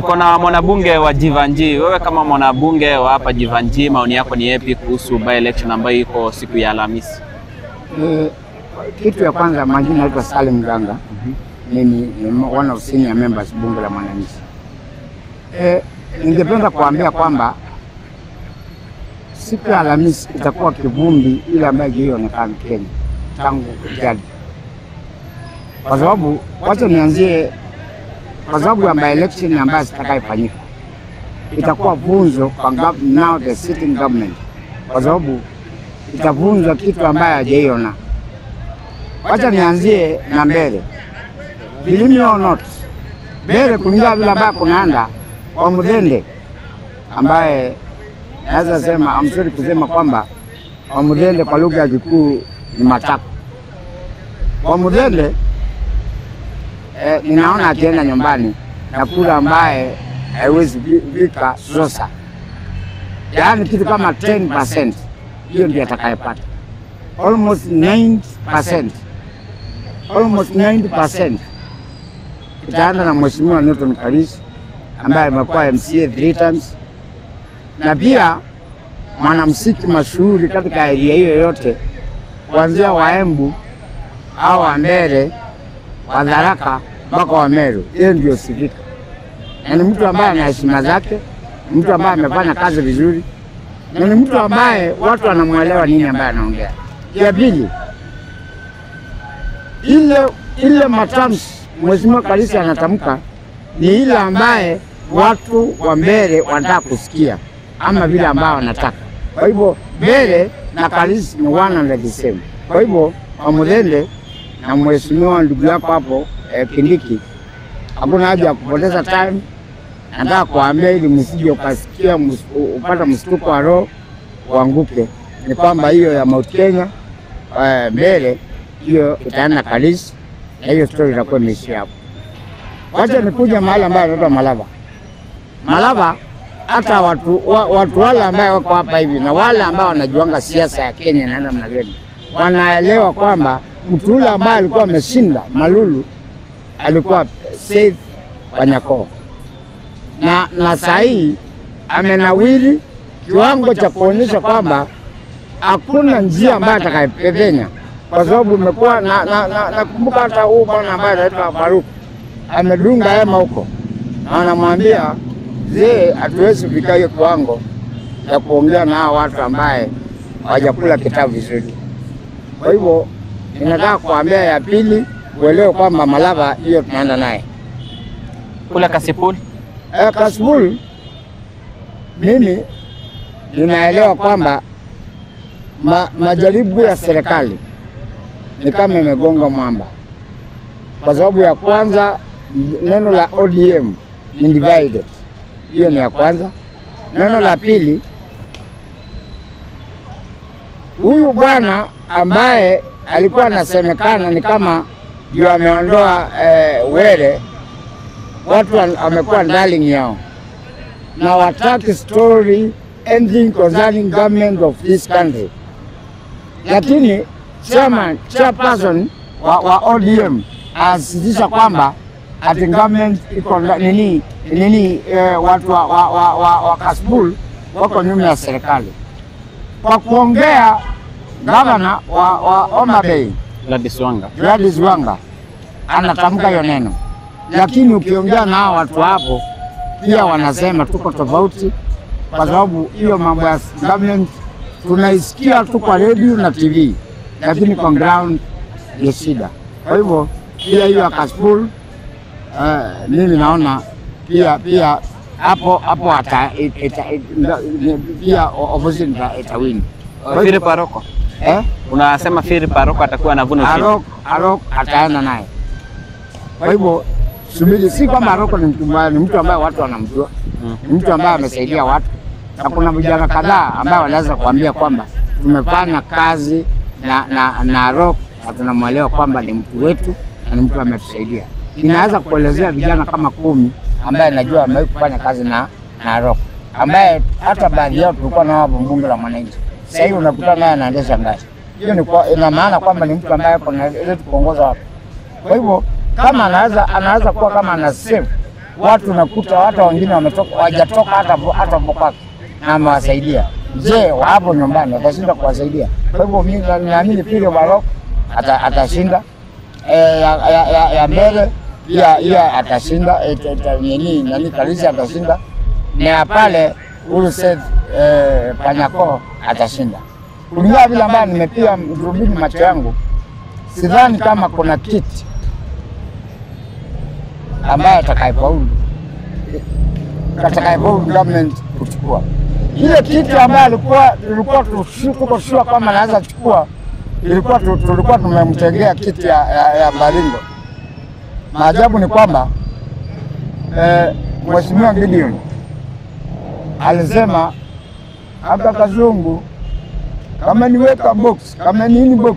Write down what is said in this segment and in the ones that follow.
tuko na mwanabunge wa Jivanjii. Wewe kama mwanabunge wa hapa Jivanjii, maoni yako ni yapi kuhusu by election ambayo iko siku ya Alhamisi? Kitu ya kwanza, majina naitwa Salim Ganga. Mimi ni one of senior members bunge la mwananchi. Ningependa kuambia kwamba siku ya Alhamisi itakuwa kivumbi ile ambayo ilionekana Kenya tangu jadi. Kwa sababu wacha nianzie kwa sababu ya by election ambayo zitakayofanyika. Itakuwa vunjo kwa now the sitting government. Kwa sababu itavunja kitu ambayo hajaiona. Wacha nianzie na mbele. Believe me or not, mbele kulingana vile ambayo kunaanda kwa Mudende ambaye naweza sema amsuri kusema kwamba kwa Mudende kwa lugha ya Kikuyu ni matako. Kwa Mudende ninaona akienda nyumbani na kula ambaye haiwezi vika sosa. Yaani kitu kama 10%, hiyo ndiyo atakayepata. Almost 90%. Almost 90%. Itaanza na Mheshimiwa Newton Karisi ambaye amekuwa MCA 3 times. Na pia mwanamuziki mashuhuri katika area hiyo yote, kuanzia Waembu au Wambere, Wadharaka mpaka Wameru. Hiyo ndio Sivika. Na ni mtu ambaye ana heshima zake, mtu ambaye amefanya kazi vizuri, na ni mtu ambaye watu wanamuelewa nini ambaye anaongea. Ya pili, ile matamshi Mheshimiwa Karisi anatamka ni ile ambaye watu wa Mbere wanataka kusikia ama vile ambao wanataka. Kwa hivyo Mbere na Karisi ni one and the same. Kwa hivyo Mudende na Mheshimiwa ndugu yako hapo Kindiki, hakuna haja ya kupoteza time. Nataka kuambia ili msije ukasikia upata mshtuko wa roho uanguke, ni kwamba hiyo ya Mount Kenya mbele hiyo itaenda Karisi na hiyo story itakuwa imeishia hapo. Wacha nikuja mahali ambayo anaitwa Malava. Malava, hata watu wale ambao wako hapa hivi na wale ambao wanajuanga siasa ya Kenya na namna gani, wanaelewa kwamba mtu yule ambaye alikuwa ameshinda Malulu alikuwa Seth Wanyako. Na saa hii amenawiri kiwango cha kuonyesha kwamba hakuna njia ambayo atakayepenya, kwa sababu umekuwa nakumbuka hata huu bwana ambaye anaitwa Faruk amedunga hema huko na anamwambia hatuwezi kufika hiyo kiwango ya kuongea na watu ambaye hawajakula kitabu vizuri. Kwa hivyo ninataka kuambia ya pili kuelewa kwamba Malava hiyo tunaenda naye. Kula Kasipul? Kasipul, mimi ninaelewa kwamba majaribu ya serikali ni kama imegonga mwamba. Kwa sababu ya kwanza, neno la ODM ni divided. Hiyo ni ya kwanza. Neno la pili, huyu bwana ambaye alikuwa anasemekana ni kama ndio ameondoa Were, watu wamekuwa ndani yao na wataki story anything concerning government of this country. Lakini chairperson wa ODM asisitiza kwamba ati government iko nini watu wa Kasipul wako nyuma ya serikali. Kwa kuongea gavana wa Homa Bay Gladys Wanga anatamka hiyo neno, lakini ukiongea na watu hapo pia wanasema tuko tofauti, kwa sababu hiyo mambo ya government tunaisikia tu kwa radio na TV, lakini kwa ground ni shida. Kwa hivyo pia hiyo Kasipul mimi naona pia hapo pia opposition itawini. Firi Paroko? Unasema Firi Paroko atakuwa anavuna ushindi? Arok ataenda naye. Kwa hivyo subiri, si kwamba Aroko ni mtu mbaya, ni mtu ambaye watu wanamjua. Ni mtu ambaye amesaidia watu. Na kuna vijana kadhaa ambao wanaweza kuambia kwamba tumefanya kazi na Arok na tunamwelewa kwamba ni mtu wetu na ni mtu ametusaidia. Ninaweza kuelezea vijana kama 10 ambaye najua amewahi kufanya kazi na Arok, ambaye hata baadhi yao tulikuwa nao hapo bunge la mwananchi. Sasa hivi unakutana naye anaendesha ngazi. Hiyo ni ina maana kwamba ni mtu ambaye anaweza kuongoza watu. Kwa hivyo kama anaweza kuwa kama ana save watu nakuta hata wengine wametoka hawajatoka hata Bokaki na amewasaidia. Je, wapo nyumbani atashinda kuwasaidia? Kwa hivyo mimi naamini Philip Barok atashinda. Ya mbele ya atashinda, nani Kalisi atashinda, na pale Uluset Panyako atashinda. Kulingana vile ambayo nimepia mrubini macho yangu, sidhani kama kuna kiti ambaye atakayefaulu government kuchukua. Ile kiti ambayo tulikuwa tuko kama anaweza kuchukua, tulikuwa tumemtengea kiti ya Baringo. Maajabu ni kwamba Mheshimiwa Gideon alisema hata Kazungu kama niweka box, kama nini box,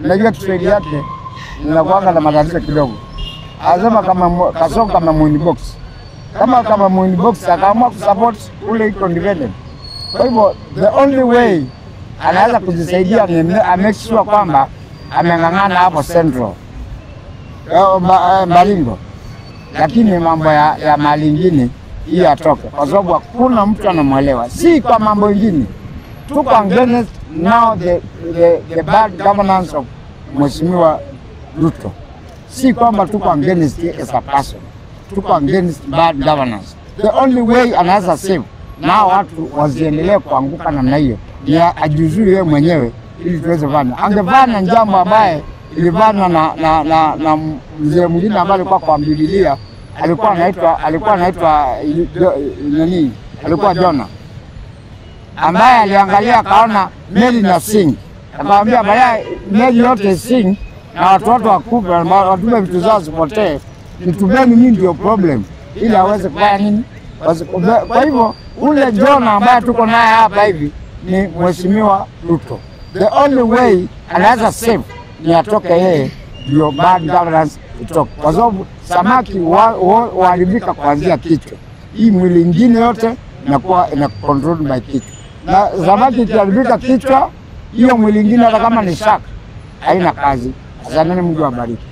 najua Kiswahili yake inakuanga na matatizo kidogo. Alisema kama Kasongo kama mwini box. Kama mwini box akaamua kusupport ule iko independent. Kwa hivyo the only way anaweza kujisaidia ni make sure kwamba ameng'ang'ana hapo Central Baringo, lakini mambo ya mali ingine hii atoke, kwa sababu hakuna mtu anamwelewa. Si kwa mambo mengine, tuko against now the bad governance of Mheshimiwa Ruto. Si kwamba tuko against as a person, tuko against bad governance. The only way anaweza save na watu wasiendelee kuanguka namna hiyo ni ajiuzuru yeye mwenyewe, ili tuweze vana. Angevana jambo ambaye ilivana na mzee mwingine ambaye alikuwa kwa Biblia, alikuwa anaitwa nani, alikuwa Jona, ambaye aliangalia akaona meli na sing, akamwambia baya meli yote sing na watu wakubwa watume vitu zao zipotee, kitubeni mimi ndio problem, ili aweze kufanya nini. Kwa hivyo ule Jona ambaye tuko naye hapa hivi ni Mheshimiwa Ruto. The only way anaweza save ni atoke yeye, ndio bad governance itoke, kwa sababu samaki huharibika kuanzia kichwa. Hii mwili ingine yote inakuwa ina control by kichwa, na samaki ikiharibika kichwa, hiyo mwili ingine hata kama ni shark haina kazi. Asante, Mungu awabariki.